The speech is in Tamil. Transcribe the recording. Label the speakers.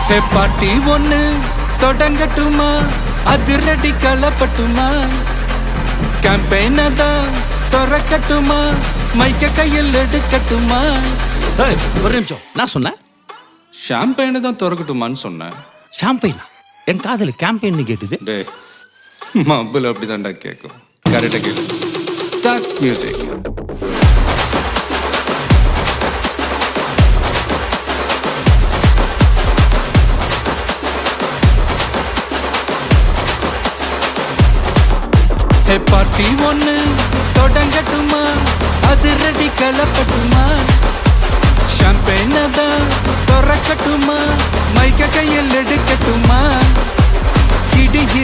Speaker 1: ஹே பாட்டி ஒண்ணு தொடங்கட்டுமா, அதிரடி களப்பட்டுமா, கேம்பெயின தான் திறக்கட்டுமா, மைக்க கையில் எடுக்கட்டுமா.
Speaker 2: ஒரு நிமிஷம், நான் சொன்னேன்
Speaker 1: ஷாம்பெயினை தான் திறக்கட்டுமான்னு சொன்னேன்.
Speaker 2: ஷாம்பெயினா? என் காதல் கேம்பெயின் கேட்டுது.
Speaker 1: டே மப்பிள் அப்படிதான்டா கேட்கும். கரெக்டாக கேளு. Start music. ஹே பார்ட்டி ஒண்ணு தொடங்கட்டுமா, அதிரடி களப்பட்டுமா, ஷாம்பெயின தான் திறக்கட்டுமா, மைக்க கையில் எடுக்கட்டுமா, இடி இடி